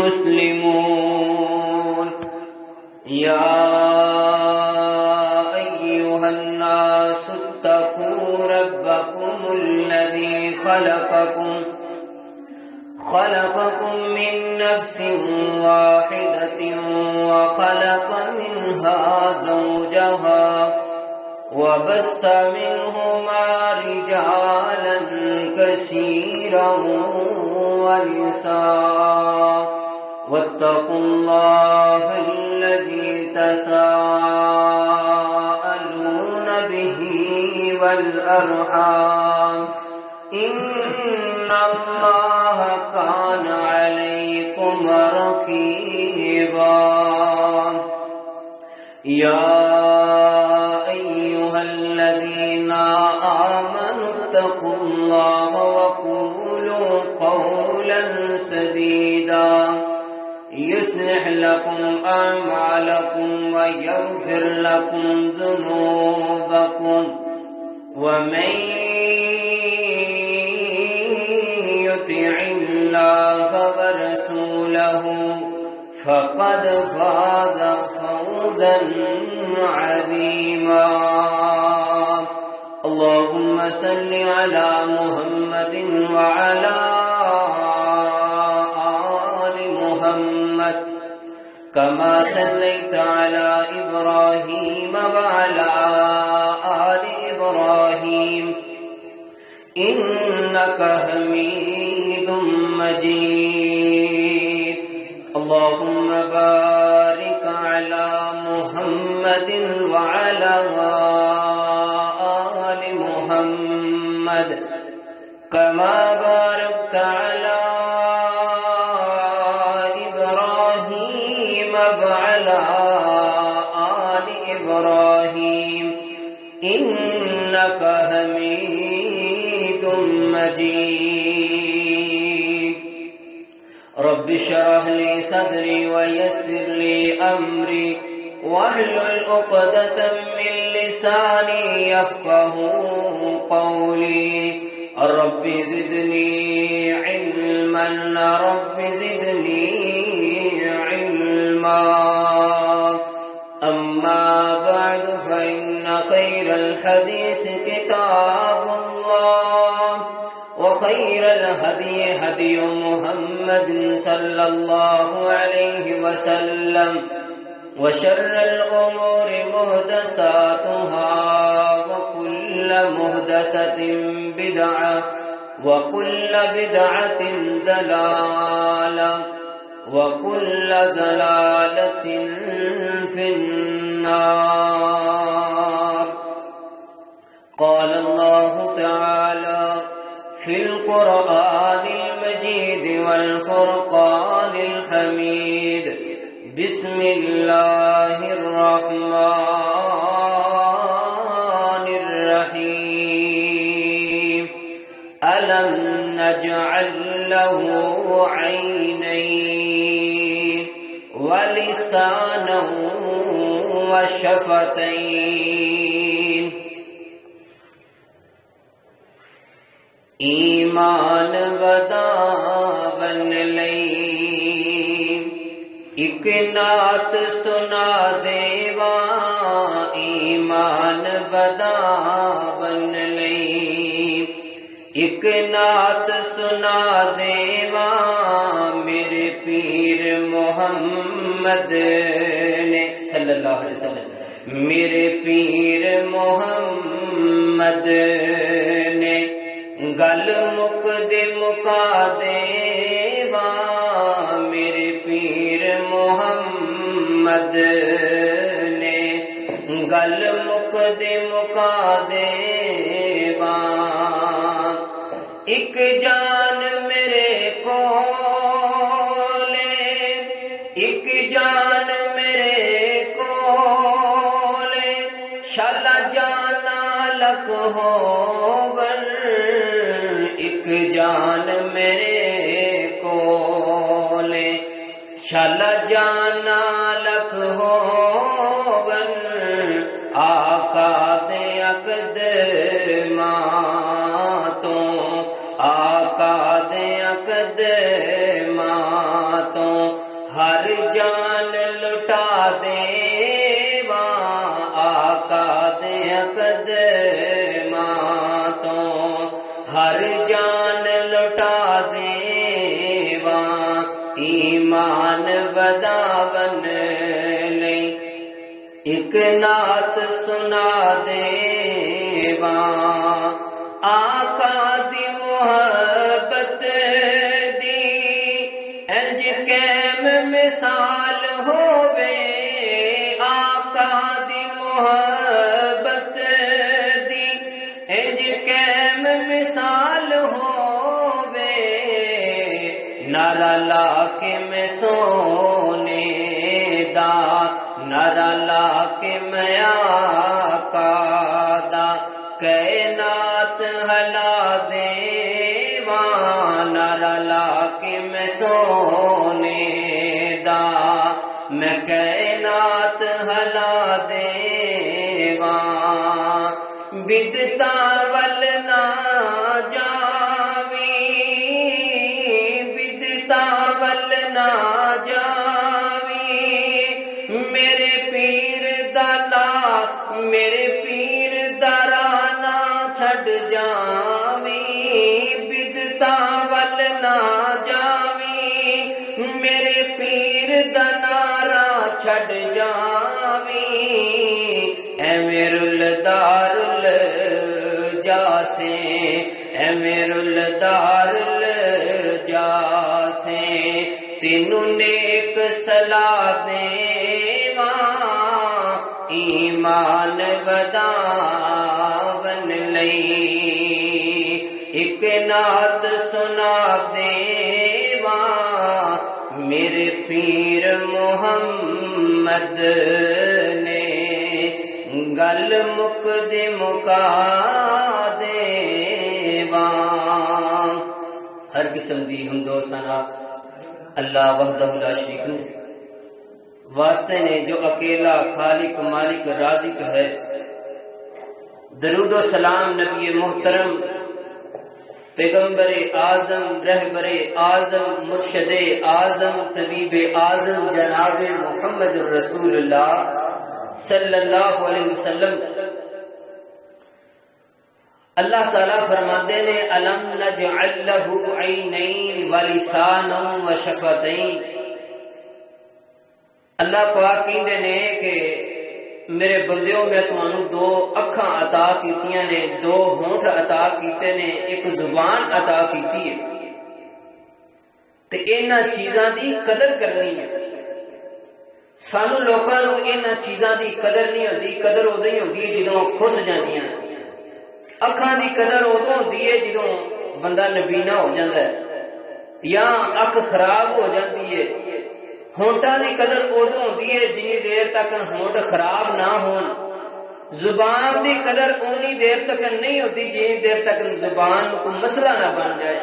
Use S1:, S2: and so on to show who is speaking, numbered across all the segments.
S1: مسلمون يا أيها الناس اتقوا ربكم الذي خلقكم من نفس واحدة وخلق منها زوجها وبث منهما رجالا كثيرا ونساء واتقوا الله الذي تساءلون به والأرحام إن الله كان عليكم رقيبا يا أيها الذين آمنوا اتقوا الله وقولوا قولا سديدا يصلح لكم أعمالكم ويغفر لكم ذنوبكم ومن يطع الله ورسوله فقد فاز فوزا عظيما اللهم صل على محمد وعلى آل محمد كما صليت على إبراهيم وعلى آل إبراهيم إنك حميد مجيد اللهم بارك على محمد وعلى آل محمد كما باركت على إبراهيم وعلى آل إبراهيم إنك حميد مجيد رب اشرح لي صدري ويسر لي أمري واحلل عقدة من لساني يفقه قولي رب زدني علما رب زدني علما أما بعد فإن خير الحديث كتاب الله وخير الهدي هدي محمد صلى الله عليه وسلم وشر الأمور محدثاتها وكل محدثة بدعة وكل بدعة ضلالة وكل ضلالة في النار قال الله تعالى في القرآن المجيد والفرقان الحميد بسم الله الرحمن الرحيم ألم نجعل له عينين ولسانا وشفتين ایمان ودا بن لئی ایک نعت سنا دیوا ایمان ودا بن لئی ایک نعت سنا دیوا میرے پیر محمد نے صلی اللہ علیہ وسلم میرے پیر محمد نے گل مک دے مکا دیوا میرے پیر محمد نے گل مک دے مکا دیوا ایک جان میرے کولے ایک جان میرے کولے شالا جانا لک ہو ایک جان میرے کولے شالا جانا لکھ ہوون آقا دے اقدماں تو آقا دے اقدماں تو ہر جان لٹا دیواں آقا دے قدماں تو، ہر جان لٹا دیواں ایمان وداون لئی، ایک نعت سنا دیواں آقا دی محبت دی، انج قائم مثال ہووے آقا دی محبت دی، انج قائم مثال ہووے، نعرہ لا کے میں سونے دا، نعرہ لا کے میں آقا دا، کائنات ہلا دیواں، نعرہ لا کے میں سونے دا، میں کائنات ہلا دیواں، بدعتاں ول نہ جاویں، بدعتاں ول نہ جاویں، میرے پیر دا لا، میرے پیر دا راہ نہ چھڈ جاویں، بدعتاں ول نہ جاویں، میرے پیر دا نعرہ چھڈ جاویں، ایویں رلدار جاسے، ایویں رلدار جاسے، تینوں نیک صلاح دیواں ایمان وداون لئی، ایک نعت سنا دیواں میرے پیر محمد نے، گل مک دے مکا دیواں۔ ہر قسم دی حمد و ثنا اللہ وحدہ لا شریک نے واسطے نے جو اکیلا خالق مالک رازق ہے۔ درود و سلام نبی محترم پیغمبر اعظم رہبر اعظم مرشد اعظم طبیب اعظم جناب محمد رسول اللہ صلی اللہ علیہ وسلم۔ اللہ تعالیٰ فرماتے نے الم نجعل لہ عینین ولسانا وشفتین، اللہ پاک کہندے نے کہ میرے بندیوں میں تمہوں دو اکھاں عطا کیتیاں نے، دو ہونٹ عطا کیتے نے، ایک زبان عطا کیتی ہے، تے انہاں چیزاں دی قدر کرنی ہے۔ سانو لوکاں نوں انہاں چیزاں دی قدر نہیں ہوندی، قدر ادوں ہی ہوندی ہے جدوں خس جاندیاں۔ اکھاں دی قدر ادوں ہوندی ہے جدوں بندہ نبینا ہو جاندا ہے یا اکھ خراب ہو جاندی ہے۔ ہونٹاں دی قدر ادوں ہوندی ہے جنی دیر تک ہونٹ خراب نہ ہون۔ زبان دی قدر اونی دیر تک نہیں ہوتی جنی دیر تک زبان کو کوئی مسئلہ نہ بن جائے۔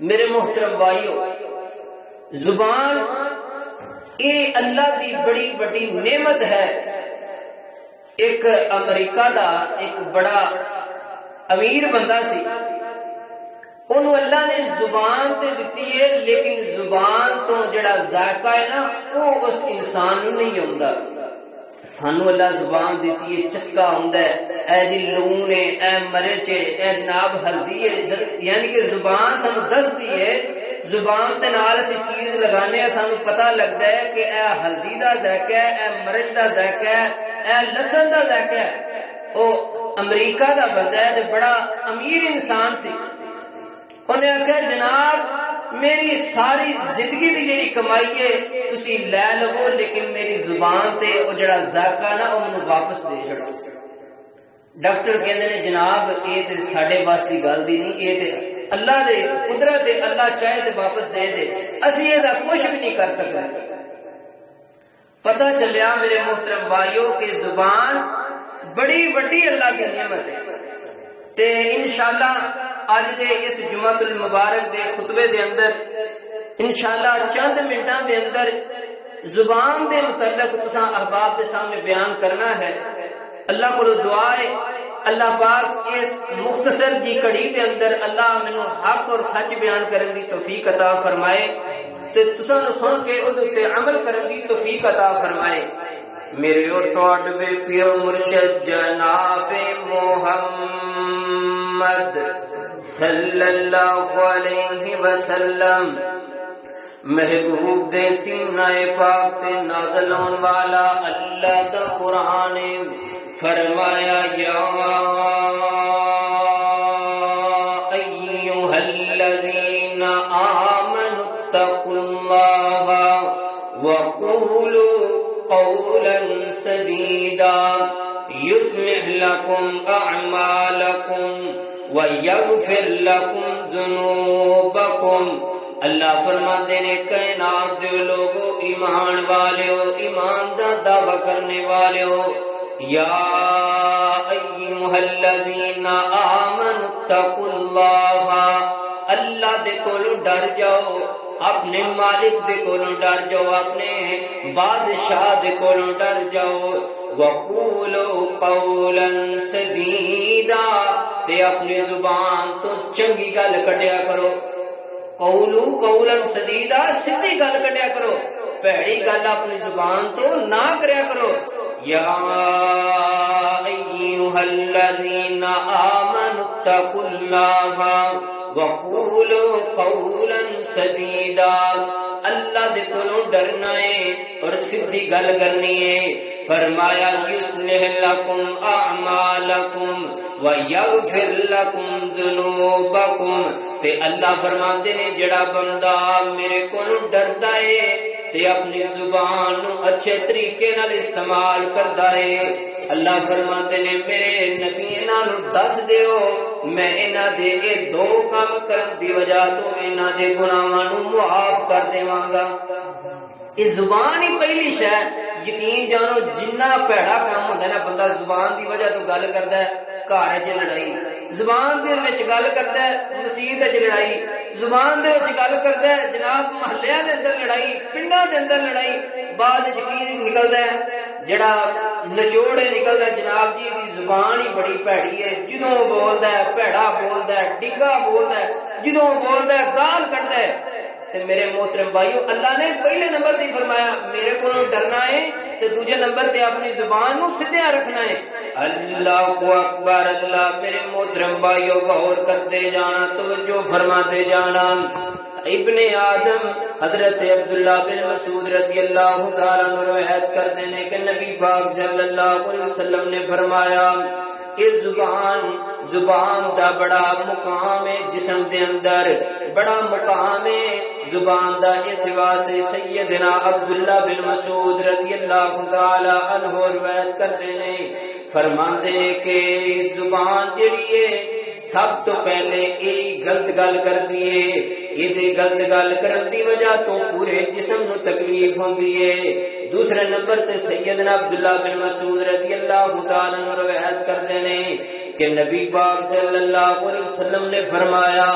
S1: میرے محترم بھائیو، زبان یہ اللہ دی بڑی بڑی نعمت ہے۔ ایک امریکہ دا ایک بڑا امیر بندہ سی، انہوں اللہ نے زبان تے دتی ہے، لیکن زبان تو جڑا ذائقہ ہے نا وہ اس انسان نوں نہیں ہوندا۔ سانو اللہ زبان دیتی ہے، چسکا ہوندا ہے، اے جی لون ہے، اے مرچ ہے، اے جناب ہلدی ہے، یعنی کہ زبان سانو دسدی ہے۔ زبان تے نال اسی چیز لگانے ہیں، سانو پتہ لگتا ہے کہ اے ہلدی دا ذائقہ ہے، اے مرچ دا ذائقہ ہے، اے لہسن دا ذائقہ ہے۔ او امریکہ دا بندہ ہے تے بڑا امیر انسان سی۔ انہیں آخیا جناب میری ساری زندگی دی جڑی کمائی ہے تسی لے لو، لیکن میری زبان تے او جڑا ذائقہ نا او مینوں واپس دے چھڑو۔ ڈاکٹر کہندے نے جناب اے تے ساڈے بس دی گل دی نہیں، اے تے اللہ دے قدرت ہے، اللہ چاہے تے واپس دے دے، اسی اے دا کچھ بھی نہیں کر سکتے۔ پتہ چلیا میرے محترم بھائیو کہ زبان بڑی بڑی اللہ کی نعمت ہے۔ تے انشاءاللہ آج دے اس جمعۃ المبارک دے خطبے دے اندر انشاءاللہ چند منٹاں دے اندر زبان دے متعلق تساں احباب دے سامنے بیان کرنا ہے۔ اللہ کو دعا ہے اللہ پاک اس مختصر جی کڑی دے اندر اللہ مینوں حق اور سچ بیان کرن دی توفیق عطا فرمائے۔ تے تساں نوں سن کے اودے تے عمل کرن دی توفیق عطا فرمائے۔ میرے اور تواڈے بے پیو مرشد جناب محمد صلی اللہ علیہ وسلم محبوب دے سینہ پاک تے نازل ہون والا اللہ دا قرآن فرمایا یا ایھا الذین آمنوا اتقوا اللہ وقولوا قولا سدیدا یصلح لکم اعمالکم ویغفر لکم ذنوبکم۔ اللہ فرماتے نے کائنات دے لوگو ایمان والے ہو، ایمان دا دعویٰ کرنے والے ہو، یا ایھا الذین آمنوا اتقوا اللہ، اللہ دے کولوں ڈر جاؤ، اپنے مالک دے کولوں ڈر جاؤ، اپنے بادشاہ دے کولوں ڈر جاؤ، وقولوا قولا سدیدا، تے اپنی زبان تو چنگی گل کڈیا کرو، قولو قولا سدیدا، سیدھی گل کڈیا کرو، پیڑی گل اپنی زبان تو نہ کریا کرو۔ یا ایھا الذین آمنوا اتقوا اللہ وقولوا قولا سدیدا، اللہ دے کولوں ڈرنا ہے اور سیدھی گل کرنی ہے۔ فرمایا یصلح لکم اعمالکم ویغفر لکم ذنوبکم، تے اللہ فرماتے نے جڑا بندہ میرے کولوں ڈردا ہے تے اپنی زبان نو اچھے طریقے نال استعمال کردا ہے، اللہ فرماتے نے میرے نبی انہاں نو دس دیو میں انہاں دے اے دو کام کرن دی وجہ تو انہاں دے گناہاں نو معاف کر دیواں گا۔ یہ زبان ہی پہلی شے، یقین جانو جنہ پیڑا کام ہوندا ہے نا بندہ زبان دی وجہ تو گل کردا ہے، گھر وچ لڑائی، زبان دے وچ گل کردا ہے مسجد وچ لڑائی، زبان دے وچ گل کردا ہے جناب محلیاں دے اندر لڑائی، پنڈاں دے اندر لڑائی، بعد وچ کی نکلدا ہے جڑا نچوڑے نکلدا ہے جناب جی دی زبان ہی بڑی پیڑی ہے، جدوں بولدا ہے پیڑا بولدا ہے، ڈنگا بولدا ہے، جدوں بولدا ہے گال کڈدا ہے۔ تے میرے محترم بھائیو اللہ نے پہلے نمبر تے فرمایا میرے کولوں ڈرنا ہے تے دوسرے نمبر تے اپنی زبان نو سدھیا رکھنا ہے۔ اللہ اکبر، اللہ میرے محترم بھائیو غور کرتے جانا، توجہ فرماتے جانا۔ ابن آدم حضرت عبداللہ بن مسعود رضی اللہ تعالیٰ عنہ روایت کرتے ہیں کہ نبی پاک صلی اللہ علیہ وسلم نے فرمایا کہ زبان دا بڑا مقام ہے جسم دے اندر، بڑا مقام ہے زبان دا، اس واسطے سیدنا عبداللہ بن مسعود رضی اللہ تعالی عنہ روایت کرتے ہیں، فرماتے ہیں کہ زبان جڑی ہے سب تو پہلے یہی غلط گل کردی ہے، یہ غلط گل کرن دی وجہ تو پورے جسم نو تکلیف ہوندی ہے۔ دوسرے نمبر تے سیدنا عبداللہ بن مسعود رضی اللہ تعالی عنہ روایت کرتے ہیں کہ نبی پاک صلی اللہ علیہ وسلم نے فرمایا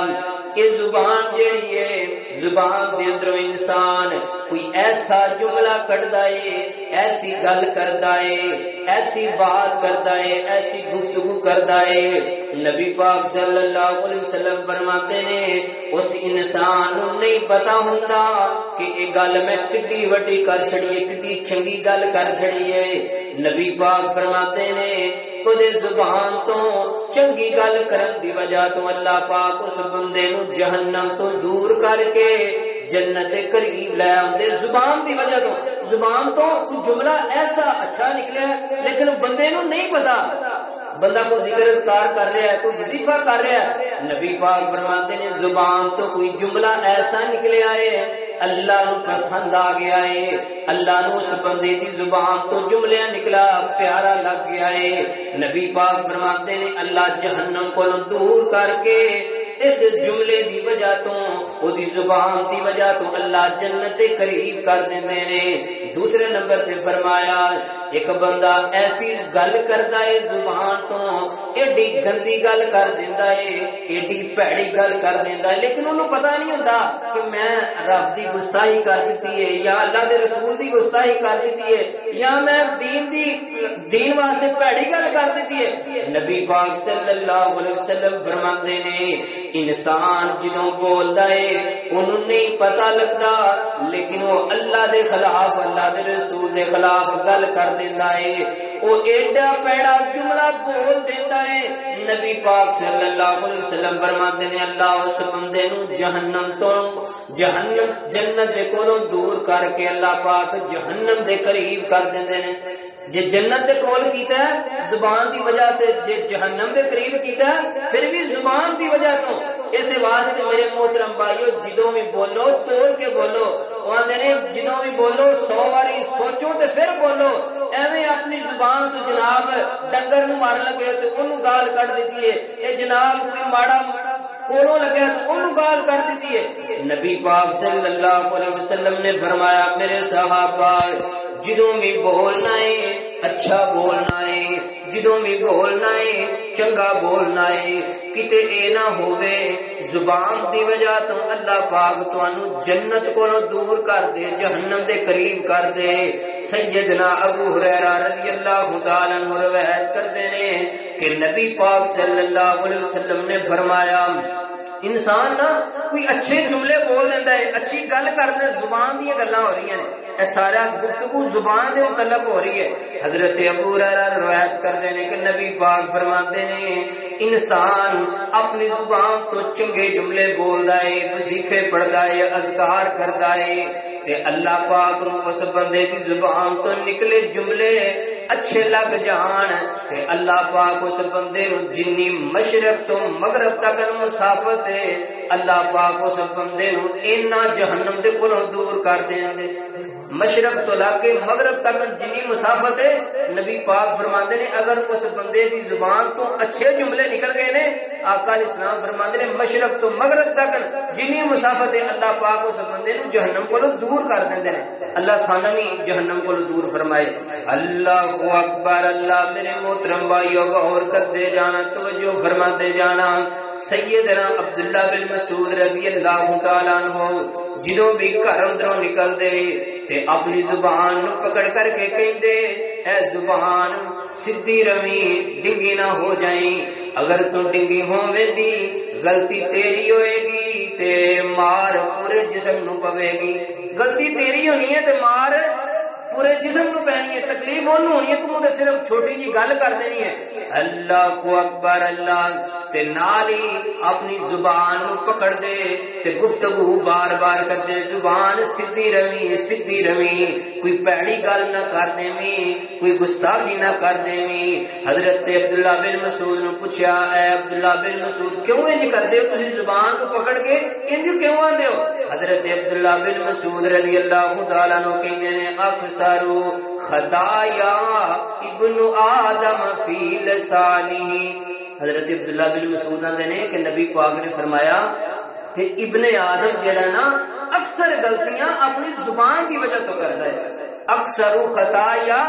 S1: کہ زبان جیڑی ہے، زبان دے اندر انسان کوئی ایسا جملہ کڈدا ہے، ایسی گل کردا ہے، ایسی بات کردا ہے، ایسی گفتگو کردا ہے، نبی پاک صلی اللہ علیہ وسلم فرماتے نے اس انسان نو نہیں پتا ہوندا کہ یہ گل میں کڈی وڈی کر چھڑی ہے، کڈی چنگی گل کر چھڑی ہے۔ نبی پاک فرماتے نے خودے زبان تو چنگی گل کرن دی وجہ تو اللہ پاک اس بندے نو جہنم تو دور کر کے جنت دے قریب لے آندے، زبان دی وجہ تو۔ زبان تو کوئی جملہ ایسا اچھا نکلیا لیکن بندے نو نہیں پتا، بندہ کو ذکر اذکار کر رہا ہے، کوئی وظیفہ کر رہا ہے، نبی پاک فرماتے ہیں زبان تو کوئی جملہ ایسا نکلیا ہے اللہ نو پسند آ گیا ہے، اللہ نو اس بندے دی زبان تو جملہ نکلا پیارا لگ گیا ہے، نبی پاک فرماتے ہیں اللہ جہنم کو دور کر کے اس جملے دی وجہ تو او دی زبان دی وجہ تو اللہ جنت دے قریب کر دیندے نے۔ دوسرے نمبر تے فرمایا ایک بندہ ایسی گل کردا ہے زبان تو ایڈی گندی گل کر دیندا ہے، ایڈی پیڑی گل کر دیندا ہے، لیکن انہوں پتہ نہیں ہوندا کہ میں رب دی گستاخی کر دتی ہے یا اللہ دے رسول دی گستاخی کر دتی ہے یا میں دین واسطے پیڑی گل کر دتی ہے۔ نبی پاک صلی اللہ علیہ وسلم فرماندے نے انسان جدوں بولدا ہے انہوں نہیں پتہ لگدا، لیکن وہ اللہ دے خلاف، اللہ دے رسول دے خلاف گل کر دیندا ہے، وہ ایڈا پیڑا جملہ بول دیندا ہے۔ نبی پاک صلی اللہ علیہ وسلم فرماتے ہیں اللہ اس بندے نو جہنم تو جنت دے کولوں دور کر کے اللہ پاک جہنم دے قریب کر دیندے نے۔ جے جنت دے کول کیتا ہے زبان دی وجہ تے، جے جہنم دے قریب کیتا ہے پھر بھی زبان دی وجہ تو۔ اس واسطے میرے محترم بھائیو جدوں بھی بولو توڑ کے بولو، آندے نے جدوں بھی بولو 100 واری سوچو تے پھر بولو۔ ایویں اپنی زبان تو جناب ڈنگر نو مار لگے تو انہوں گال کٹ دیتی ہے، اے جناب کوئی ماڑا کولوں لگیا تو انہوں گال کر دیتی ہے۔ نبی پاک صلی اللہ علیہ وسلم نے فرمایا میرے صحابہ جدوں بھی بولنا ہے اچھا بولنا ہے، جدوں بھی بولنا ہے چنگا بولنا ہے، کتے اے نہ ہووے زبان دی وجہ تو اللہ پاک تانوں جنت کولوں دور کر دے، جہنم دے قریب کر دے۔ سیدنا ابو ہریرہ رضی اللہ تعالی عنہ روایت کرتے ہیں کہ نبی پاک صلی اللہ علیہ وسلم نے فرمایا انسان نا کوئی اچھے جملے بول دیتا ہے، اچھی گل کرتا ہے، زبان دی گلاں ہو رہی ہیں، اے سارا گفتگو زبان دے متعلق ہو رہی ہے۔ حضرت ابو ہریرہ روایت کرتے ہیں کہ نبی پاک فرماتے ہیں انسان اپنی زبان تو چنگے جملے بولدا ہے، وظیفے پڑھدا ہے، اذکار کردا ہے تے اللہ پاک نو اس بندے دی زبان تو نکلے جملے اچھے لگ جان تے اللہ پاک اس بندے نو جنی مشرق تو مغرب تک مسافت ہے اللہ پاک اس بندے نو اینا جہنم دے کولوں دور کر دیندے۔ مشرق تو لا کے مغرب تک جنی مسافت ہے نبی پاک فرماندے نے اگر اس بندے دی زبان تو اچھے جملے نکل گئے نے، آقا علیہ السلام فرماندے نے مشرق تو مغرب تک جنی مسافت ہے اللہ پاک اس بندے نو جہنم کولوں دور کر دیندے نے۔ اللہ سانوں بھی جہنم کولوں دور فرمائے۔ اللہ اکبر، اللہ میرے محترم بھائیو غور کرتے جانا، توجہ فرماتے جانا۔ سیدنا عبداللہ بن مسعود رضی اللہ تعالیٰ عنہ جدوں بھی گھر اندروں نکل دے تے اپنی زبان نو پکڑ کر کے کہندے اے زبان سدھی روی ڈنگی نہ ہو جائیں، اگر تو ڈنگی ہوویں دی غلطی تیری ہوئے گی تے مار پورے جسم نو پوے گی، غلطی تیری ہونی ہے تے مار پورے جسم نو پینی ہے، تکلیف انہوں ہونی ہے، تو تے صرف چھوٹی جی گل کر دینی ہے۔ اللہ اکبر، اللہ تے نال ہی اپنی زبان نو پکڑ دے تے گفتگو بار بار کر دے، زبان سدھی روی سدھی روی، کوئی پیڑی گل نہ کر دیویں، کوئی گستاخی نہ کر دیویں۔ حضرت عبداللہ بن مسعود نے پوچھا اے عبداللہ بن مسعود کیوں انج کردے ہو، تسی زبان کو پکڑ کے انج کیوں آندے ہو؟ حضرت عبداللہ بن مسعود رضی اللہ تعالیٰ عنہ کہندے نے اکثر خطایا ابن آدم فی لسانہ۔ حضرت عبداللہ بن مسعود آندے نے کہ نبی پاک نے فرمایا کہ ابن آدم جڑا نا اکثر غلطیاں اپنی زبان دی وجہ تو کرتا ہے۔ اکثر خطایا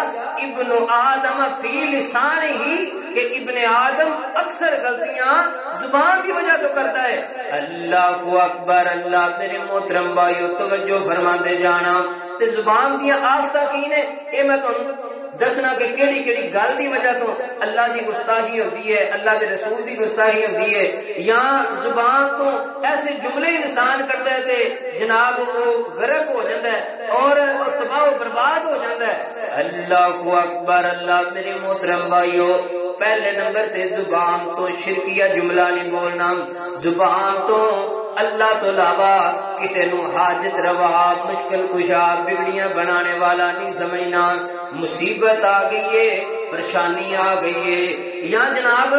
S1: ابن آدم فی لسانہ، کہ ابن آدم اکثر غلطیاں زبان دی وجہ تو کرتا ہے۔ اللہ اکبر، اللہ میرے محترم بھائیو توجہ فرما دے جانا۔ تے زبان دیا آفتہ کی نے اے میں تو دسنا کہ کیڑی کیڑی گل دی وجہ تو اللہ دی گستاخی ہوتی ہے، اللہ دے رسول دی گستاخی ہوتی ہے، یا زبان تو ایسے جملے انسان کرتا ہے تے جناب وہ غرق ہو جاتا ہے اور تباہ و برباد ہو جاتا ہے۔ اللہ اکبر، اللہ میرے محترم بھائیو پہلے نمبر تے زبان تو شرکیہ جملہ نہیں بولنا، زبان تو اللہ تو علاوہ کسی نو حاجت روا مشکل کشا بگڑیاں بنانے والا نہیں سمجھنا۔ مصیبت آ گئی ہے، پریشانی آ گئی ہے، یا جناب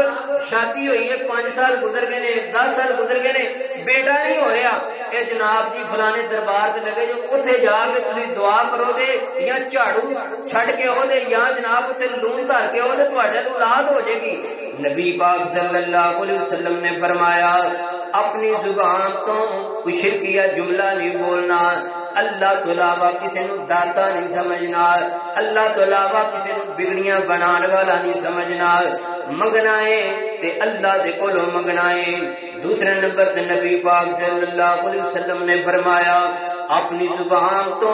S1: شادی ہوئی ہے 5 سال گزر گئے نے، 10 سال گزر گئے نے، بیٹا نہیں ہو رہا، اے جناب جی فلانے دربار تے لگے جو اتھے جا کے تسی دعا کرو دے یا جھاڑو چھڑ کے ہو دے یا جناب اتھے لون دھر کے ہو دے تواڈے اولاد ہو جائے گی۔ نبی پاک صلی اللہ علیہ وسلم نے فرمایا اپنی زبان تو کوئی شرکیہ جملہ نہیں بولنا، اللہ تو علاوہ کسی نو داتا نہیں سمجھنا، اللہ تو علاوہ کسی نو بگڑیاں بنان والا نہیں سمجھنا، منگنا ہے تے اللہ دے کولوں منگنا ہے۔ دوسرے نمبر تے نبی پاک صلی اللہ علیہ وسلم نے فرمایا اپنی زبان تو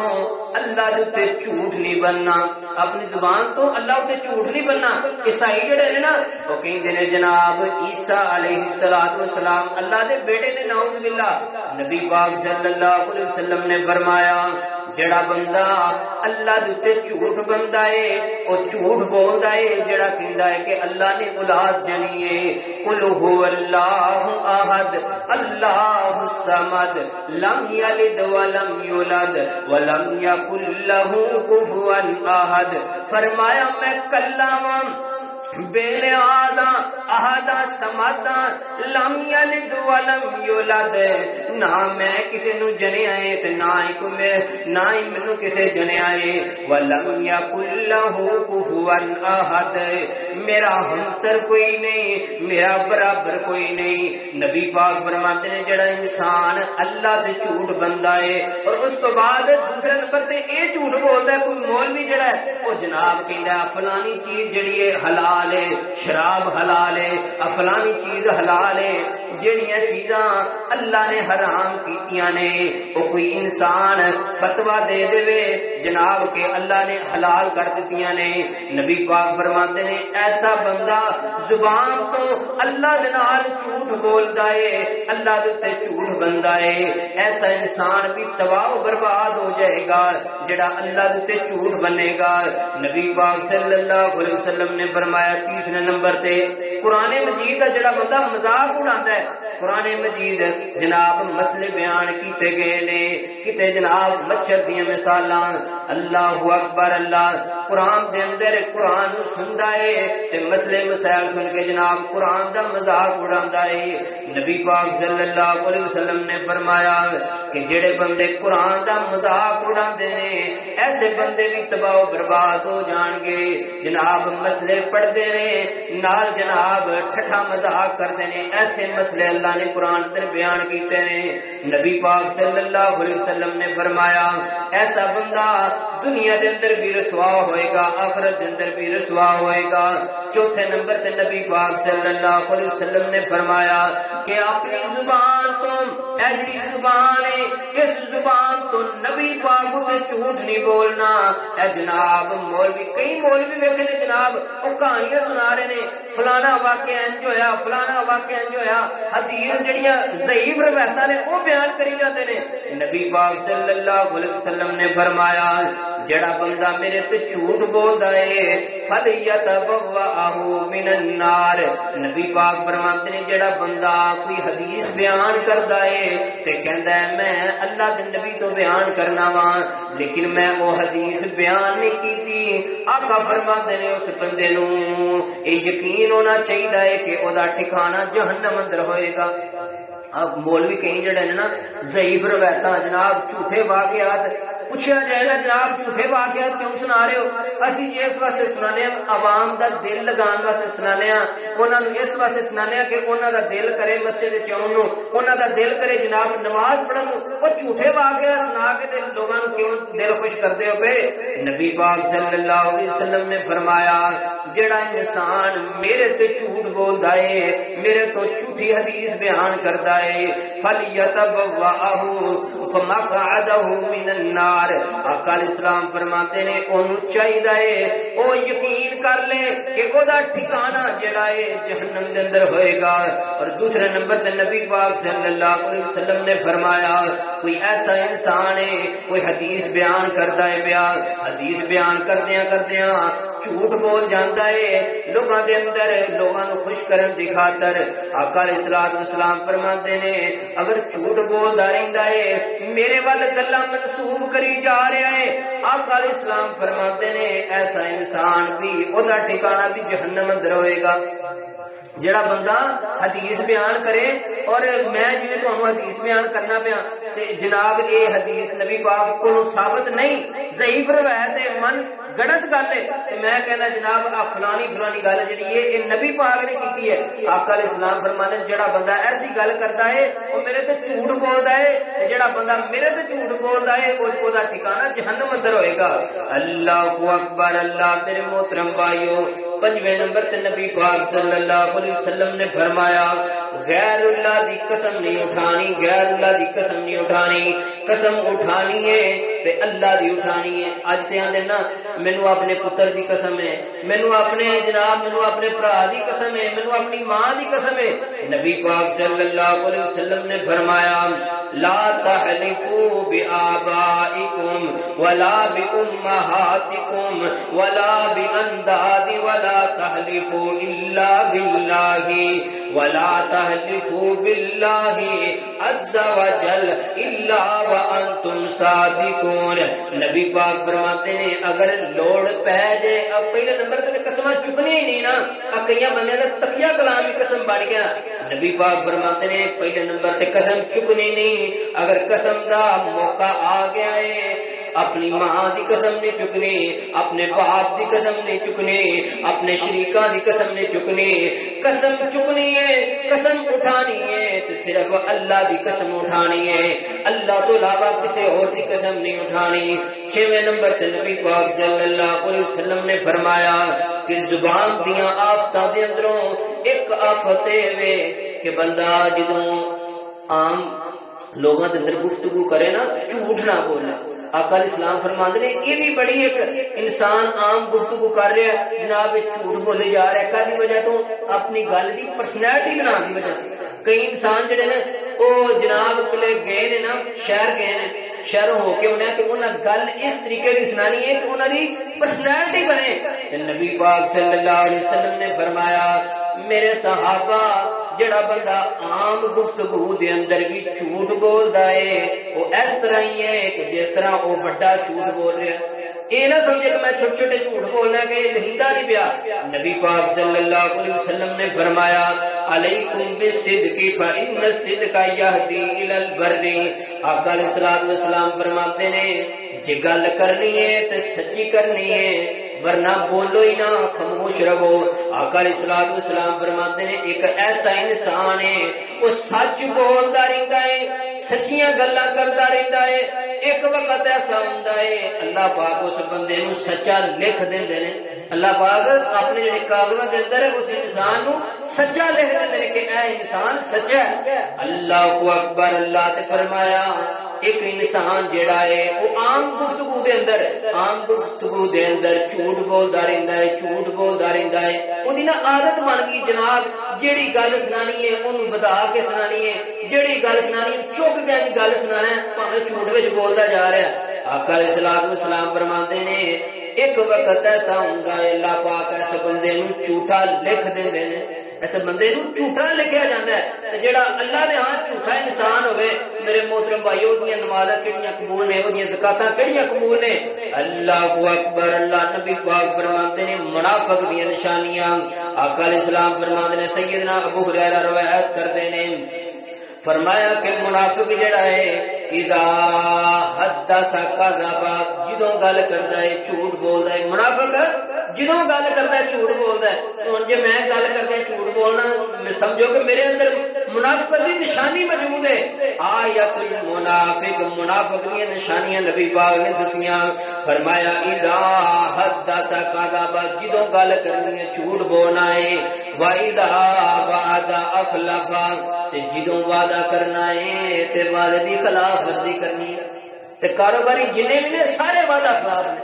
S1: اللہ دے تے جھوٹ نہیں بننا، اپنی زبان تو اللہ تے جھوٹ نہیں بننا۔ عیسائی جڑے نے نا وہ کہندے نے جناب عیسیٰ علیہ السلام اللہ دے بیٹے نے، نعوذ باللہ۔ نبی پاک صلی اللہ علیہ وسلم نے فرمایا جڑا بندہ اللہ دے تے جھوٹ بندا ہے او جھوٹ بولدا ہے جڑا کہندا ہے کہ اللہ نے اولاد جنی ہے، قل هو اللہ احد اللہ الصمد لم یلد ولم یولد ولم یکن لہ کفوا احد۔ فرمایا میں کلا ہاں، بے نیاز احد سمد، لم یلد ولم یولد، نہ میں کسی نو جنیا ہے تے نہ ہی مینوں کسے جنیا ہے، ولم یکن لہ کفوا احد، میرا ہمسر کوئی نہیں، میرا برابر کوئی نہیں۔ نبی پاک فرماتے ہیں جڑا انسان اللہ تے جھوٹ بندا ہے اور اس تو بعد دوسرے نمبر تے اے جھوٹ بولدا ہے، کوئی مولوی جڑا ہے وہ جناب کہندا ہے فلانی چیز جڑی ہے حلال ہے، شراب حلال ہے، فلانی چیز حلال ہے، جڑیاں چیزاں اللہ نے حرام کیتیاں نے وہ کوئی انسان فتویٰ دے دے جناب کہ اللہ نے حلال کر دتیاں نے۔ نبی پاک فرماتے نے ایسا بندہ زبان تو اللہ دے نال جھوٹ بولدا ہے، اللہ دے تے جھوٹ بندا ہے، ایسا انسان بھی تباہ و برباد ہو جائے گا جڑا اللہ دے تے جھوٹ بنے گا۔ نبی پاک صلی اللہ علیہ وسلم نے فرمایا تیسرے نمبر تے قرآن مجید دا جڑا بندہ مذاق اڑاندا ہے، قرآن مجید جناب مسئلے بیان کیتے گئے نے، کتے جناب مچھر دیاں مثالاں، اللہ اکبر، اللہ قرآن دے اندر قرآن نو سندا ہے تے مسئلے مسائل سن کے جناب قرآن دا مذاق اڑاندا ہے۔ نبی پاک صلی اللہ علیہ وسلم نے فرمایا کہ جڑے بندے قرآن دا مذاق اڑاندے نے ایسے بندے بھی تباہ و برباد ہو جان گے۔ جناب مسئلے پڑھدے نے نال جناب ٹھٹھا مذاق کردے نے، ایسے مسئلے اللہ نے قرآن اندر بیان کیتے نے۔ نبی پاک صلی اللہ علیہ وسلم نے فرمایا ایسا بندہ دنیا دے اندر بھی رسوا ہوئے گا، آخرت دے اندر بھی رسوا ہوئے گا۔ چوتھے نمبر تے نبی پاک صلی اللہ علیہ وسلم نے فرمایا کہ اپنی زبان تو ایجڑی زبان ہے اس زبان تو نبی پاک تے جھوٹ نہیں بولنا۔ اے جناب مولوی، کئی مولوی ویکھے نے جناب وہ کہانیاں سنا رہے نے، فلانا واقعہ انج ہویا، فلانا واقعہ انج ہویا، حدیث جڑیاں ضعیف روایتاں نے وہ بیان کری جاتے نے۔ نبی پاک صلی اللہ علیہ وسلم نے فرمایا جڑا بندہ میرے تے جھوٹ بولدا ہے فلیتبوأہ من النار، نبی پاک فرماتے نے جڑا بندہ کوئی حدیث بیان کردا ہے تے کہندا ہے میں اللہ دے نبی تو بیان کرنا وا لیکن میں وہ حدیث بیان نہیں کیتی، آقا فرماتے نے اس بندے نو یہ یقین ہونا چاہیے کہ او دا ٹھکانہ جہنم اندر ہوئے گا۔ اب مولوی کہیں جڑے نے نا ضعیف روایتاں جناب جھوٹے واقعات پوچھا جائے نا جناب جھوٹے واقعات کیوں سنا رہے ہو؟ اسی اس واسطے سنانے ہیں عوام دا دل لگان واسطے سنانے ہیں، انہاں نوں اس واسطے سنانے ہیں کہ انہاں دا دل کرے مسجد وچ آون نوں، انہاں دا دل کرے جناب نماز پڑھن نوں۔ او جھوٹے واقعات سنا کے تے لوگاں نوں کیوں دل خوش کردے ہو پے؟ نبی پاک صلی اللہ علیہ وسلم نے فرمایا جڑا انسان میرے تے جھوٹ بولدا ہے، میرے تو جھوٹی حدیث بیان کردا ہے فلیتبوأہ فمقعدہ من النار، آقا علیہ السلام فرماتے نے اونوں چاہیے او یقین کر لے کہ او دا ٹھکانہ جڑا ہے جہنم دے اندر ہوئے گا۔ اور دوسرے نمبر تے نبی پاک صلی اللہ علیہ وسلم نے فرمایا کوئی ایسا انسان ہے کوئی حدیث بیان کردا ہے پیا، حدیث بیان کردیاں جھوٹ بول جاندا ہے لوگاں دے اندر، لوگاں نوں خوش کرن دی خاطر۔ آقا علیہ السلام فرماتے نے اگر جھوٹ بولدا رہندا ہے میرے ول گلاں منسوب کری جا رہا ہے، آقا علیہ السلام فرماتے نے ایسا انسان بھی او دا ٹھکانہ بھی جہنم اندر ہوئے گا۔ جڑا بندہ حدیث بیان کرے اور میں جویں تانوں حدیث بیان کرنا پیا تے جناب اے حدیث نبی پاک کولوں ثابت نہیں، ضعیف روایت ہے، من گڑت گل ہے تے میں کہنا جناب فلانی گل جڑی ہے اے نبی پاک نے کیتی ہے۔ آقا علیہ السلام فرماتے ہیں جڑا بندہ ایسی گل کردا ہے او میرے تے جھوٹ بولدا ہے تے جڑا بندہ میرے تے جھوٹ بولدا ہے او دا ٹھکانہ جہنم اندر ہوئے گا۔ اللہ اکبر، اللہ میرے محترم بھائیو، پنجویں نمبر تے نبی پاک صلی اللہ علیہ وسلم نے فرمایا غیر اللہ دی قسم نہیں اٹھانی، غیر اللہ دی قسم نہیں اٹھانی، قسم اٹھانی ہے تے اللہ دی اٹھانی ہے۔ اج تے آندے نا مینوں اپنے پتر دی قسم ہے، مینوں اپنے جناب مینوں اپنے بھرا دی قسم ہے، مینوں اپنی ماں دی قسم ہے۔ نبی پاک صلی اللہ علیہ وسلم نے فرمایا لا تحلفوا بآبائکم ولا بأمہاتکم ولا بانداد ولا تحلفوا الا باللہ ولا تحلفوا باللہ عز وجل الا وانتم صادقون۔ نبی پاک فرماتے ہیں اگر لوڑ پہ جائے، اب پہلے نمبر تے قسم چکنی ہی نہیں نا، کئی بندے کا تقیہ کلام ہی قسم بن گیا۔ نبی پاک فرماتے ہیں پہلے نمبر تے قسم چکنی نہیں، اگر قسم دا موقع آ گیا ہے اپنی ماں دی قسم نہیں چکنی، اپنے باپ دی قسم نہیں چکنی، اپنے شریکاں دی قسم نہیں چکنی، قسم چکنی ہے، قسم اٹھانی ہے تو صرف اللہ دی قسم اٹھانی ہے، اللہ تو علاوہ کسی اور دی قسم نہیں اٹھانی۔ 6ویں نمبر تے نبی پاک صلی اللہ علیہ وسلم نے فرمایا کہ زبان دیاں آفتاں دے اندروں ایک آفت ہے کہ بندہ جدوں عام لوگاں دے اندر گفتگو کرے نا جھوٹ نہ بولے۔ آقا اسلام فرماندے نے یہ بھی بڑی ایک انسان عام گفتگو کر رہا ہے جناب جھوٹ بولے جا رہا ہے کدی وجہ تو اپنی گل دی پرسنالٹی بنا دی وجہ کئی انسان جڑے نے وہ جناب کلے گئے نے نا شہر گئے نے شہر ہو کے انہیں کہ انہیں گل اس طریقے کی سنانی ہے کہ انہوں دی پرسنالٹی بنے۔ نبی پاک صلی اللہ علیہ وسلم نے فرمایا میرے صحابہ جڑا بندہ عام گفتگو دے اندر بھی جھوٹ بولدا ہے وہ اس طرح ہی ہے کہ جس طرح وہ بڑا جھوٹ بول رہا ہے۔ یہ نہ سمجھے کہ میں چھوٹے چھوٹے جھوٹ بولنا کہ لہیتا نہیں پیا۔ نبی پاک صلی اللہ علیہ وسلم نے فرمایا علیکم بالصدق فإن الصدق یہدی الی البر۔ آقا علیہ الصلوۃ والسلام فرماتے ہیں جے گل کرنی ہے تو سچی کرنی ہے ورنہ بولو ہی نہ خاموش رہو۔ آقا علیہ الصلوۃ والسلام فرماتے ہیں ایک ایسا انسان ہے وہ سچ بولتا رہتا ہے سچیاں گلاں کرتا رہتا ہے، ایک وقت ایسا ہوندا ہے اللہ پاک اس بندے نو سچا لکھ دیندے نے، اللہ پاک اپنے جڑے کاغذاں دے اندر اس انسان نو سچا لکھ دیندے نے کہ اے انسان سچا ہے۔ اللہ اکبر۔ اللہ تے فرمایا ایک انسان جڑا ہے وہ عام گفتگو دے اندر جھوٹ بولدا رہندا ہے، جھوٹ بولدا رہندا ہے، اودی نا عادت بن گئی جناب جیڑی گل سنانی ہے اونوں بتا کے سنانی ہے، جیڑی گل سنانی ہے چپ کے گل سنانا ہے بھاویں جھوٹ وچ بولدا جا رہا ہے۔ آقا علیہ الصلوۃ والسلام فرماتے نے ایک وقت ایسا ہوندا ہے اللہ پاک اس بندے نو جھوٹا لکھ دیندے نے، ایسے بندے نو جھوٹا لکھیا جاندا ہے تے جڑا اللہ دے ہاں جھوٹا انسان ہوئے میرے محترم بھائیو دیاں نمازاں کیڑیاں قبول نے، اودیاں زکاتاں کیڑیاں قبول نے۔ اللہ اکبر۔ اللہ نبی پاک فرماتے نے منافق دیاں نشانیاں آقا علیہ السلام فرماتے نے سیدنا ابو ہریرہ روایت کرتے نے فرمایا کہ منافق جڑا ہے اذا حدث کذب جدوں گل کردا ہے جھوٹ بولدا ہے، منافق جدوں گل کردا ہے جھوٹ بولدا ہے۔ ہن جے میں گل کردا جھوٹ بولنا سمجھو کہ میرے اندر منافقت کی نشانی موجود ہے۔ آیت المنافق منافق کی نشانیاں نبی پاک نے دسیاں، فرمایا اذا حدث کذب جدوں گل کرنی ہے جھوٹ بولنا ہے، واذا وعد اخلف تے جدوں وعدہ کرنا ہے تے وعدے دی خلاف ورزی کرنی ہے۔ تے کاروباری جنے بھی نے سارے وعدہ خلاف نے،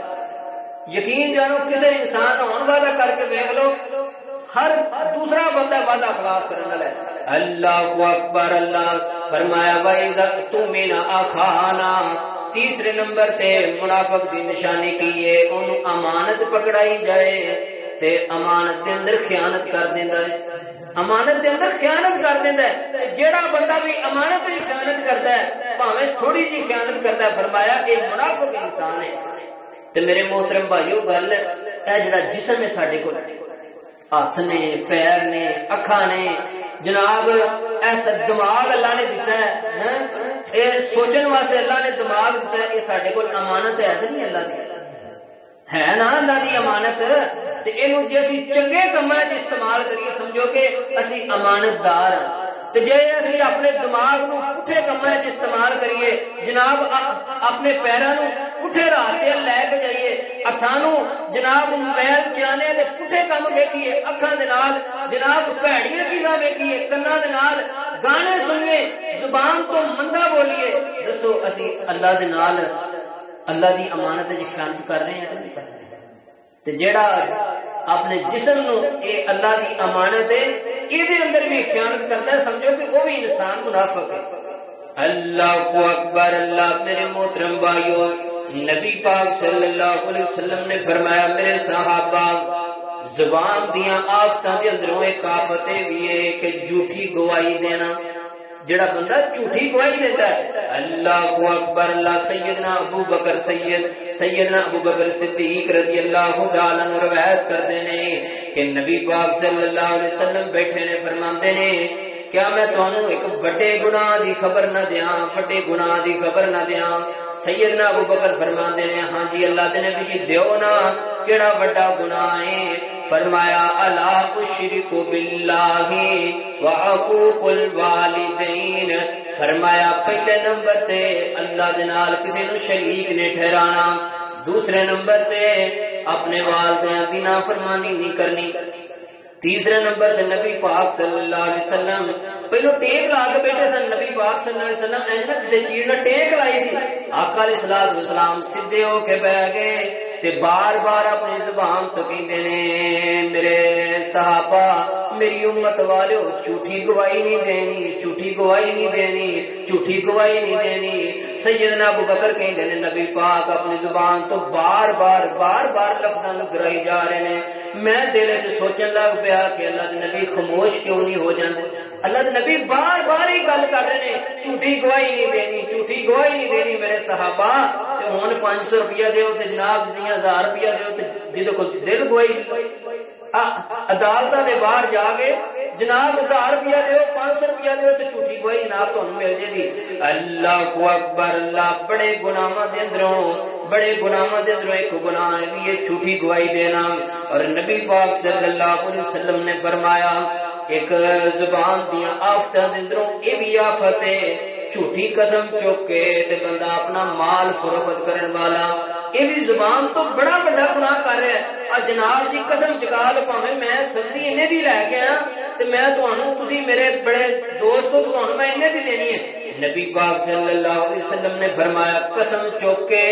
S1: یقین جانو کسی انسان ہن وعدہ کر کے دیکھ لو ہر دوسرا بندہ وعدہ خلاف کرنے والا ہے۔ اللہ اکبر۔ اللہ فرمایا وَإِذَا اؤْتُمِنَ أَخَانَا تیسرے نمبر تے منافق دی نشانی کی ہے اونوں امانت پکڑائی جائے تے امانت دے اندر خیانت کر دیندا ہے، امانت دے اندر خیانت کر دیندا ہے۔ جیڑا بندہ بھی امانت دی خیانت کرتا ہے بھاویں تھوڑی جی خیانت کرتا ہے فرمایا اے منافق انسان ہے۔ تے میرے محترم بھائیو گل اے جڑا جسم ہے ساڈے کول ہاتھ نے پیر نے اکھاں نے جناب ایسا دماغ اللہ نے دیتا ہے، اے سوچن واسطے اللہ نے دماغ دیتا ہے، یہ ساڈے کول امانت ہے نہیں اللہ دی ہے نا، اللہ دی امانت تے اینو جے اسی چنگے کماں وچ استعمال کریے سمجھو کہ اسی امانت دار ہاں، تے جے اسی اپنے دماغ نو پٹھے کماں وچ استعمال کریے جناب اپنے پیراں نو پٹھے راستے لے کے جائیے، ہتھاں نوں جناب موبائل چلانے دے پٹھے کم ویکھیے، اکھاں دے نال جناب بھڑیاں چیزاں ویکھیے، کناں دے نال گانے سنیے، زبان تو مندا بولیے، دسو اسی اللہ دے نال اللہ دی امانت وچ خیانت کر رہے ہیں کہ نہیں کر رہے؟ تے جیڑا اپنے جسم نو اے اللہ دی امانت ہے اے دے اندر بھی خیانت کرتا ہے، سمجھو کہ وہ بھی انسان منافق ہے۔ اللہ اکبر، اللہ میرے محترم بھائیو، نبی پاک صلی اللہ علیہ وسلم نے فرمایا میرے صحابہ، زبان دیاں آفتاں دے اندروں ایک آفت بھی ہے کہ جھوٹی گواہی دینا۔ جڑا بندہ جھوٹی گواہی دیتا ہے، اللہ اکبر، اللہ سیدنا ابو بکر صدیق رضی اللہ تعالی عنہ روایت کرتے ہیں کہ نبی پاک صلی اللہ علیہ وسلم بیٹھے نے، فرماندے نے کیا میں تانوں ایک بڑے گناہ دی خبر نہ دیاں، بڑے گناہ دی خبر نہ دیاں؟ سیدنا ابو بکر فرماندے نے ہاں جی اللہ دے نبی جی دیو نا، کیڑا بڑا گناہ ہے؟ فرمایا الا اشرک باللہ وعقوق الوالدین، فرمایا پہلے نمبر تے اللہ دے نال کسی نو شریک نے ٹھہرانا، دوسرے نمبر تے اپنے والدین دی نافرمانی نہیں کرنی، تیسرے نمبر تے نبی پاک صلی اللہ علیہ وسلم پہلو ٹیک لا کے بیٹھے سن، نبی پاک صلی اللہ علیہ وسلم ایسا کسی چیز نے ٹیک لائی تھی، آقا علیہ الصلوۃ والسلام سیدھے ہو کے بیٹھ گئے تے بار بار اپنی زبان تو کہندے نے میرے صحابہ میری امت والو جھوٹی گواہی نہیں دینی، جھوٹی گواہی نہیں دینی، جھوٹی گواہی نہیں دینی۔ سیدنا ابو بکر کہندے نے نبی پاک اپنی زبان تو بار بار لفظاں نوں گرائی جا رہے نے، میں دل وچ سوچن لگ پیا کہ اللہ دے نبی خاموش کیوں نہیں ہو جاندے؟ اللہ دے نبی بار بار ہی گل کر رہے نے، جھوٹی گواہی نہیں دینی، جھوٹی گواہی نہیں دینی میرے صحابہ، تے ہن 500 روپیہ دیو تے جناب جی 1000 روپیہ دیو تے جدے کو دل گواہی عدالتاں دے باہر جا کے جناب 1000 روپیہ دیو 500 روپیہ دیو تے جھوٹی گواہی جناب تانوں مل جے گی۔ اللہ اکبر، اللہ بڑے گناہاں دے اندروں ایک گناہ ہے بھی یہ جھوٹی گواہی دینا، اور نبی پاک صلی اللہ علیہ وسلم نے فرمایا ایک زبان دیاں آفتاں دے اندروں یہ بھی آفت ہے جھوٹی قسم چک کے تے بندہ اپنا مال فروخت کرن والا، یہ بھی زبان تو بڑا بڑا گناہ کر رہا ہے۔ جناب جی قسم چکا لو پاویں میں سبزی انہیں دی لے کے آیا تے میں تانوں تسی میرے بڑے دوست ہو تانوں میں انہیں دی دینی ہے۔ نبی پاک صلی اللہ علیہ وسلم نے فرمایا قسم چک کے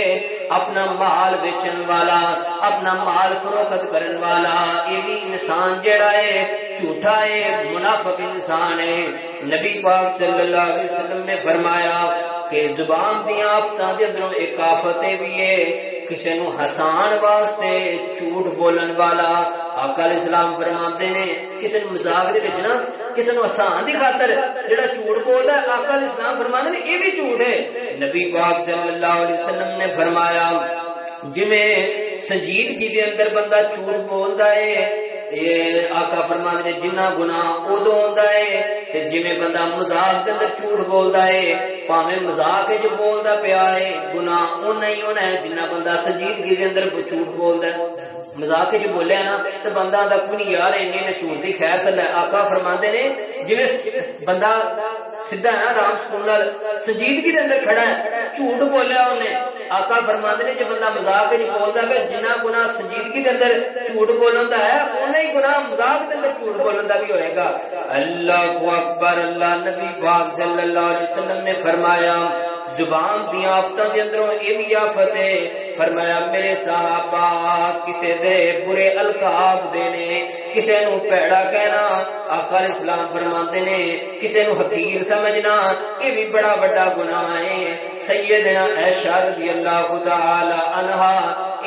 S1: اپنا مال بیچن والا، اپنا مال فروخت کرن والا یہ بھی انسان جڑا ہے جھوٹا ہے، منافق انسان ہے۔ نبی پاک صلی اللہ علیہ وسلم نے فرمایا کہ زبان دی آفتاں دے اندروں ایک آفت بھی ہے کسی نو ہسان واسطے جھوٹ بولن والا۔ آقا علیہ السلام فرماتے نے کسی نو مذاق دے وچ نا کسی نو ہسان دی خاطر جڑا جھوٹ بولدا ہے، آقا علیہ السلام فرماتے نے یہ بھی جھوٹ ہے۔ نبی پاک صلی اللہ علیہ وسلم نے فرمایا جویں سنجیدگی دے اندر بندہ جھوٹ بولدا ہے، آقا فرماتے نے جنہ گناہ ادو ہوندا ہے تے جویں بندہ مذاق دے اندر جھوٹ بولدا ہے، پاویں مذاق وچ بولدا پیا ہے گناہ اونا ہی ہونا ہے جنہ بندہ سنجیدگی دے اندر جھوٹ بولدا ہے۔ مذاق وچ بولیا نا تے بندہ دا کوئی نہیں یار انہیں جھوٹ دی خیر تلے، آقا فرماتے نے جویں بندہ سیدھا ہے نا رام سکون نال سنجیدگی دے اندر کھڑا ہے جھوٹ بولیا انہیں، آقا فرماتے نے جے بندہ مذاق وچ بولدا ہے جنہ گناہ سنجیدگی دے اندر جھوٹ بولن دا ہے اونا ہی گناہ مذاق دے اندر جھوٹ بولن دا بھی ہوئے گا۔ اللہ اکبر، اللہ نبی پاک صلی اللہ علیہ وسلم نے فرمایا زبان دی آفتاں دے اندروں یہ بھی آفت ہے، فرمایا میرے صحابہ کسے دے برے القاب دینے، کسے نو پیڑا کہنا، آقا علیہ السلام فرماتے نے کسے نو حقیر سمجھنا یہ بھی بڑا بڑا گناہ ہے۔ سیدنا عائشہ رضی اللہ تعالی عنہا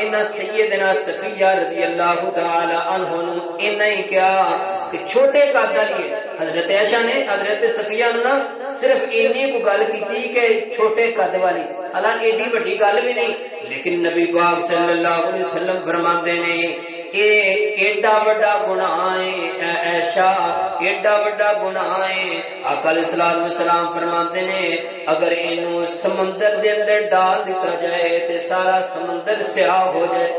S1: انہا سیدنا صفیہ رضی اللہ تعالی عنہ انہا ہی کیا کہ چھوٹے قد والی حضرت عائشہ نے حضرت صفیہ نے صرف اینی کو گل کی کہ چھوٹے قد والی، حالانکہ ایڈی بڑی گل بھی نہیں، لیکن نبی پاک صلی اللہ علیہ وسلم فرماتے نے اے ایڈا بڑا گناہ ہے، اے عائشہ ایڈا بڑا گناہ ہے۔ آقا علیہ السلام فرماتے نے اگر اینو سمندر دے اندر ڈال دیتا جائے تے سارا سمندر سیاہ ہو جائے۔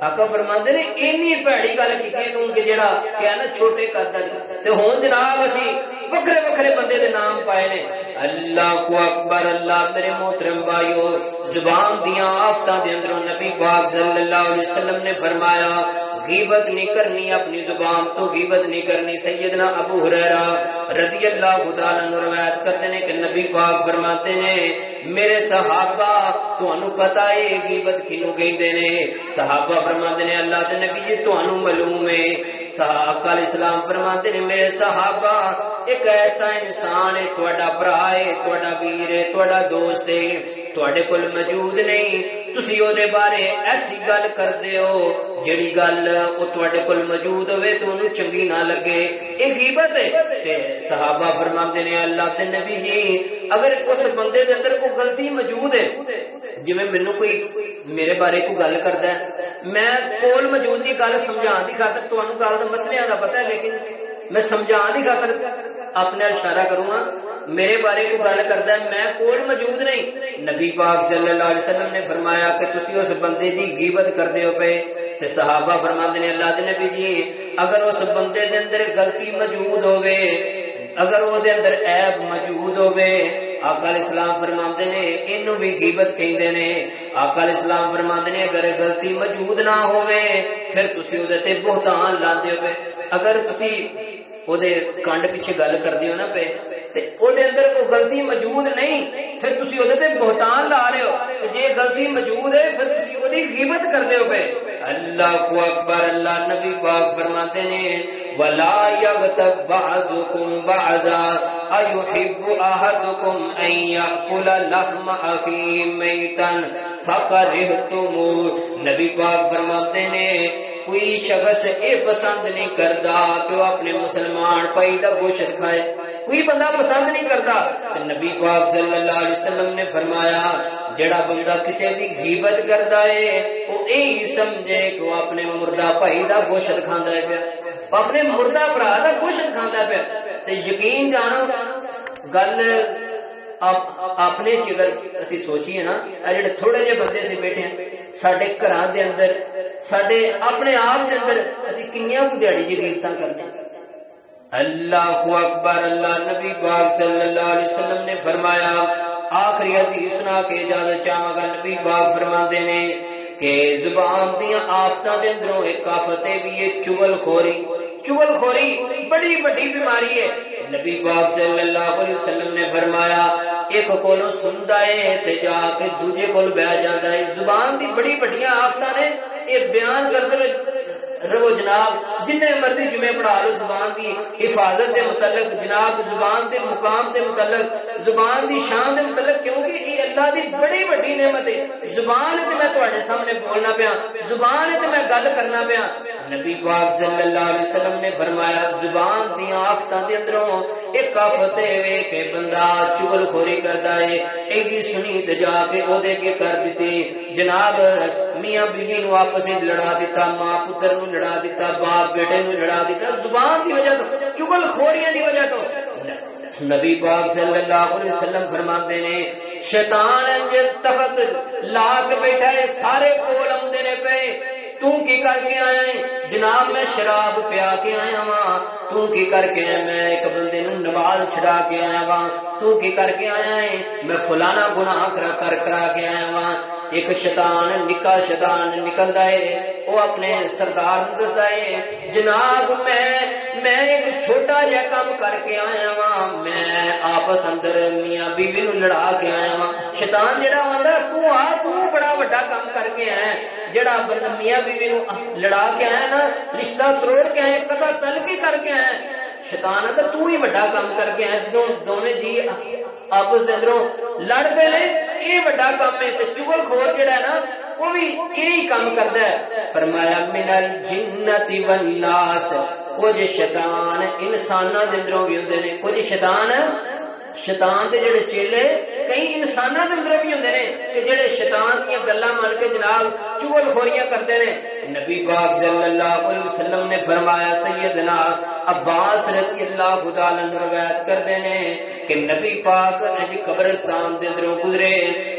S1: آقا فرماتے نے اینی بڑی گل کی تو کہ جڑا کیا نا چھوٹے قد تے ہن جناب اسی وکھرے وکھرے بندے دے نام پائے نے. اللہ کو اکبر. اللہ میرے محترم بھائیو زبان دیاں آفتاں دے اندروں نبی پاک صلی اللہ علیہ وسلم نے فرمایا غیبت نہیں کرنی، اپنی زبان تو غیبت نہیں کرنی. سیدنا ابو ہریرہ رضی اللہ تعالیٰ عنہ روایت کرتے ہیں کہ نبی پاک فرماتے ہیں میرے صحابہ تانوں پتہ ہے غیبت کینوں کہندے نے؟ صحابہ فرماتے ہیں اللہ دے نبی جی تانوں معلوم ہے. صحابہ علیہ السلام فرماتے ہیں میرے صحابہ ایک ایسا انسان ہے تہاڈا بھرا ہے، تہاڈا ویر ہے، تہاڈا دوست ہے، تہاڈے کول موجود نہیں، تسی او دے بارے ایسی گل کردے ہو جڑی گل او تہاڈے کول موجود ہوے تے اونوں چنگی نہ لگے، اے غیبت ہے. تے صحابہ فرماندے نے اللہ دے نبی جی اگر اس بندے دے اندر کوئی غلطی موجود ہے، جویں مینوں کوئی میرے بارے کوئی گل کردا ہے، میں کول موجود نہیں گل سمجھان دی خاطر، تانوں گل دے مسئلے دا پتہ ہے لیکن میں سمجھان دی خاطر اپنے اشارہ کروں گا، میرے بارے کوئی گل کردا ہے میں کول موجود نہیں. نبی پاک صلی اللہ علیہ وسلم نے فرمایا کہ تسی اس بندے دی غیبت کردے ہو پے. تے صحابہ فرماندے نے اللہ دے نبی جی اگر اس بندے دے اندر غلطی موجود ہوے، اگر او دے اندر عیب موجود ہوے، آقا علیہ السلام فرماندے نے اینوں بھی غیبت کہندے نے. آقا علیہ السلام فرماندے نے اگر غلطی موجود نہ ہوے پھر تسی او دے تے بہتان لاندے ہو پے. اگر تسی او دے کانڈ پیچھے گل کردے ہو نا پے تے او دے اندر کوئی غلطی موجود نہیں پھر تسی او دے تے بہتان لا رہے ہو. جے غلطی موجود ہے پھر تسی او دی غیبت کردے ہو پے. اللہ کو اکبر. اللہ نبی پاک فرماتے ہیں ولا یغتب بعضکم بعضا ایحب احدکم ان یاکل لحم اخیہ میتا فکرہتموہ. نبی پاک فرماتے ہیں کوئی شخص یہ پسند نہیں کرتا کہ وہ اپنے مسلمان بھائی دا گوشت کھائے، کوئی بندہ پسند نہیں کرتا. نبی پاک صلی اللہ علیہ وسلم نے فرمایا جڑا بندہ کسی دی غیبت کرتا ہے وہ یہی سمجھے کہ وہ اپنے مردہ بھائی دا گوشت کھاندا ہے پیا، اپنے مردہ بھرا دا گوشت کھاندا ہے پیا. تے یقین جانو گل اپنے چ اگر اسی سوچیے نا جڑے تھوڑے جے بندے سے بیٹھے ہیں ساڈے گھراں دے اندر ساڈے اپنے آپ دے اندر اسی کنیاں کو دیہڑی جی غیبتاں کرنے. اللہ اکبر. اللہ نبی پاک صلی اللہ علیہ وسلم نے فرمایا آخری حدیث سنا کے اجازت چاہواں گا. نبی پاک فرماندے نے کہ زبان دیاں آفتاں دے اندروں ایک آفت ہے بھی ہے چغل خوری. چغل خوری بڑی بڑی بیماری ہے. نبی پاک صلی اللہ علیہ وسلم نے فرمایا ایک کولوں سندا ہے تے جا کے دوجے کول بیٹھ جاندا ہے. زبان دی بڑی بڑیاں آفتاں نے یہ بیان کردے رہو جناب جنہیں مرضی جمعے پڑھا لو زبان دی حفاظت دے متعلق، جناب زبان دے مقام دے متعلق، زبان دی شان دے متعلق، کیونکہ یہ اللہ دی بڑی بڑی نعمت ہے. زبان تے میں تواڈے سامنے بولنا پیا، زبان تے میں گل کرنا پیا. نبی پاک صلی اللہ علیہ وسلم نے فرمایا زبان دی آفتاں دے اندروں ایک آفت ہے کہ بندہ چغل خوری کردا ہے. ایدی سنی تے جا کے او دے کے کر دتی جناب میاں بیوی نو آپس وچ لڑا دیتا، ماں پتر نو لڑا دیتا، باپ بیٹے نو لڑا دیتا زبان دی وجہ تو، چغل خوریاں دی وجہ تو. نبی پاک صلی اللہ علیہ وسلم فرماتے نے شیطان جے تخت لا کے بیٹھا ہے سارے کول آندے نے پے. تو کی کر کے آیا ہے؟ جناب میں شراب پیا کے آیا ہاں. تو کی کر کے آیا؟ میں ایک بندے نو نماز چھڑا کے آیا ہاں. تو کی کر کے آیا ہے؟ میں فلانا گناہ کرا کے آیا ہاں. ایک شیطان نکا شیطان نکلدا ہے وہ اپنے سردار نو دسدا ہے جناب میں ایک چھوٹا جہا کام کر کے آیا ہاں، میں آپس اندر میاں بیوی نو لڑا کے آیا ہاں. شیطان جڑا ہوندا تو بڑا بڑا کام کر کے آیا، جڑا بندہ میاں بیوی نو لڑا کے آیا نا، رشتہ توڑ کے آیا، قطع تعلقی کر کے آیا، شیطان آتا تو ہی بڑا کام کر کے آیا. جدوں دونوں جی آپس دے اندروں لڑ پے نے یہ بڑا کام ہے. تے چغل خور جڑا ہے نا وہ بھی یہی کام کردا ہے. فرمایا من الجنت والناس، کچھ شیطان انساناں دے اندروں بھی ہوندے نے، کچھ شیطان دے جڑے چیلے کئی انساناں دے اندر بھی ہوندے نے کہ جڑے شیطان دیاں گلاں مان کے جناب چغل خوریاں کردے نے. نبی پاک صلی اللہ علیہ وسلم نے فرمایا سیدنا عباس رضی اللہ تعالی عنہ روایت کردے نے کہ نبی پاک اج قبرستان دے اندروں گزرے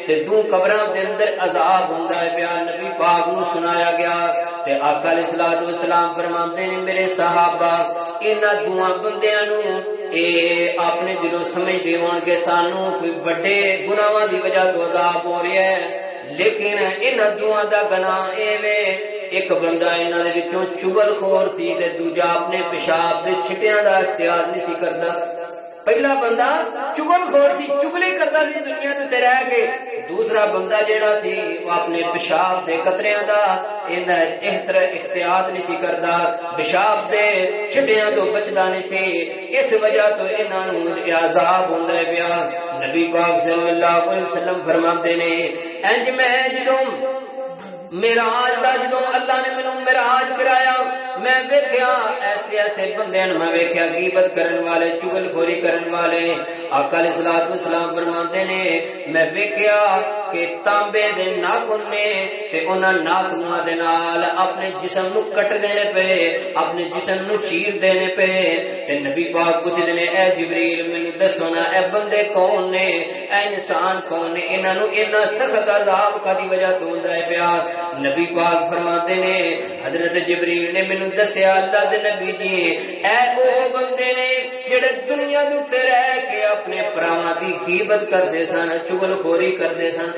S1: تے دو قبراں دے اندر عذاب ہوندا ہے پیا. نبی پاک نو سنایا گیا تے آقا علیہ الصلوۃ والسلام فرماندے نے میرے صحابہ انہاں دوواں بندیاں نو اے اپنے دلوں سمجھ دے ہون کہ سانو کوئی بڑے گناہاں دی وجہ تو عذاب ہو رہا ہے، لیکن انہاں دوواں دا گناہ اے وے ایک بندہ انہاں دے وچوں چغل خور سی تے دوجا اپنے پیشاب دے چھٹیاں دا اختیار نہیں سی کردا۔ پہلا بندہ چغل خور سی، چغلی کرتا سی دنیا تے رہ کے، دوسرا بندہ جیڑا سی وہ اپنے پیشاب دے قطریاں دا احتیاط نہیں سی کردا، پیشاب دے چھٹیاں تو بچدا نہیں سی، اس وجہ تو انہاں نوں عذاب ہوندا ہے پیا۔ نبی پاک صلی اللہ علیہ وسلم فرماتے نے انج میں جدوں معراج دا جدوں اللہ نے مینوں معراج کرایا، میں ویکھیا ایسے ایسے بندے میں ویکھیا غیبت کرن والے، چغل خوری کرن والے۔ آقا علیہ الصلوۃ والسلام فرماتے نے میں ویکھیا کہ تانبے دے ناخن نے تے انہاں ناخناں دے نال اپنے جسم نو کٹ دینے پے، اپنے جسم نو چیر دینے پے۔ تے نبی پاک پوچھدے نے اے جبریل مینوں دسو نا اے بندے کون نے، اے انسان کون نے، انہاں نو اتنا سخت عذاب کدی وجہ تو ہوندا ہے پیا؟ نبی پاک فرماتے نے حضرت جبریل نے مینوں دسیا اللہ دے نبی جی اے او بندے نے جڑے دنیا دے اوتے رہ کے اپنے پراواں دی غیبت کردے سن، چغل خوری کردے سن،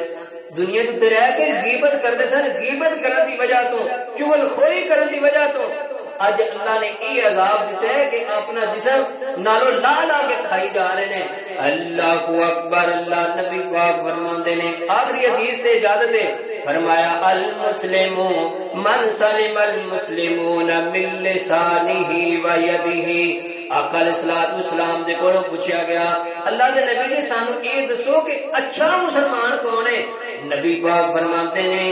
S1: دنیا دے اوتے رہ کے غیبت کردے سن، غیبت کرن دی وجہ تو، چغل خوری کرن دی وجہ تو اج اللہ نے یہ عذاب دیتا ہے کہ اپنا جسم نالو لا لا کے کھائی جا رہے ہیں۔ اللہ کو اکبر۔ اللہ نبی پاک فرماندے نے آخری حدیث سے اجازت ہے، فرمایا المسلم من سلم المسلمون من لسانه ويده۔ آقا علیہ الصلوۃ والسلام دے کولوں پوچھا گیا اللہ دے نبی نے سانو یہ دسو کہ اچھا مسلمان کون ہے؟ نبی پاک فرماتے نے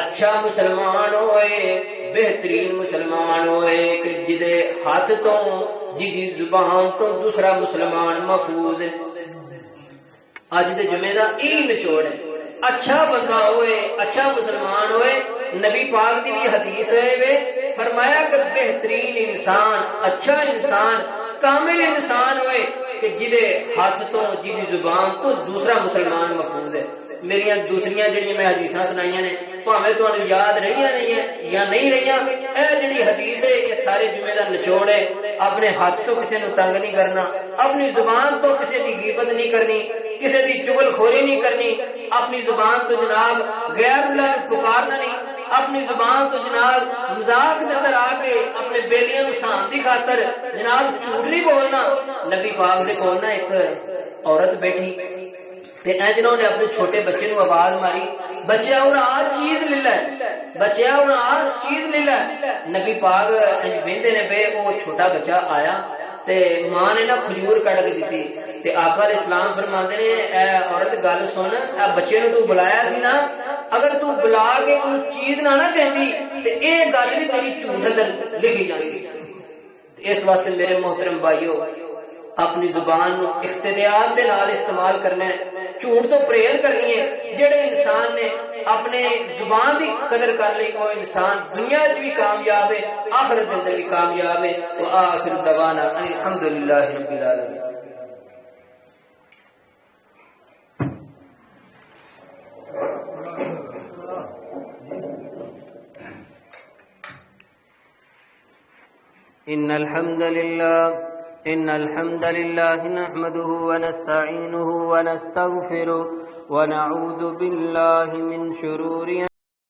S1: اچھا مسلمان ہوئے، بہترین مسلمان ہوئے کہ جدے ہاتھ تو جدی زبان تو دوسرا مسلمان محفوظ ہے۔ اج دے جمعے دا ای نچوڑ ہے، اچھا بندہ ہوئے، اچھا مسلمان ہوئے۔ نبی پاک دی بھی حدیث ہے وے فرمایا کہ بہترین انسان، اچھا انسان، کامل انسان ہوئے کہ جدے ہاتھ تو جدی زبان تو دوسرا مسلمان محفوظ ہے۔ میریاں دوسریاں جڑی میں حدیثاں سنائیاں نے بھاویں تانوں یاد رہیاں نہیں ہیں یا نہیں رہیاں، اے جڑی حدیث ہے یہ سارے جمعے دا نچوڑ ہے۔ اپنے ہاتھ تو کسی نو تنگ نہیں کرنا، اپنی زبان تو کسی دی غیبت نہیں کرنی، کسی دی چغل خوری نہیں کرنی، اپنی زبان تو جناب غیر اللہ کو پکارنا نہیں، اپنی زبان تو جناب مذاق دے اندر آ کے اپنے بیلیاں نو سان دی خاطر جناب جھوٹ نہیں بولنا۔ نبی پاک دے کول نا ایک عورت بیٹھی تے اے جنہوں نے اپنے چھوٹے بچے نو آواز ماری بچیا اور آ چیز لے لے، بچیا اور آ چیز لے لے۔ نبی پاک ویندے نے پے او چھوٹا بچہ آیا تے ماں نے نا کھجور کٹ کے دتی تے آقا علیہ السلام فرماندے نے اے عورت گل سن، اے بچے نو تو بلایا سی نا، اگر تو بلا کے اونوں چیز نہ دیندی تے اے گل بھی تیری جھوٹ لکھی جانی سی۔ اس واسطے میرے محترم بھائیو اپنی زبان نو اختیار دے نال استعمال کرنا ہے، جھوٹ تو پرہیز کرنی ہے۔ جڑے انسان نے اپنے زبان دی قدر کر لی وہ انسان دنیا وچ بھی کامیاب ہے، آخرت دے اندر بھی کامیاب ہے۔ وآخر دعوانا الحمدللہ رب العالمین۔ إن الحمد لله نحمده ونستعينه ونستغفره ونعوذ بالله من شرور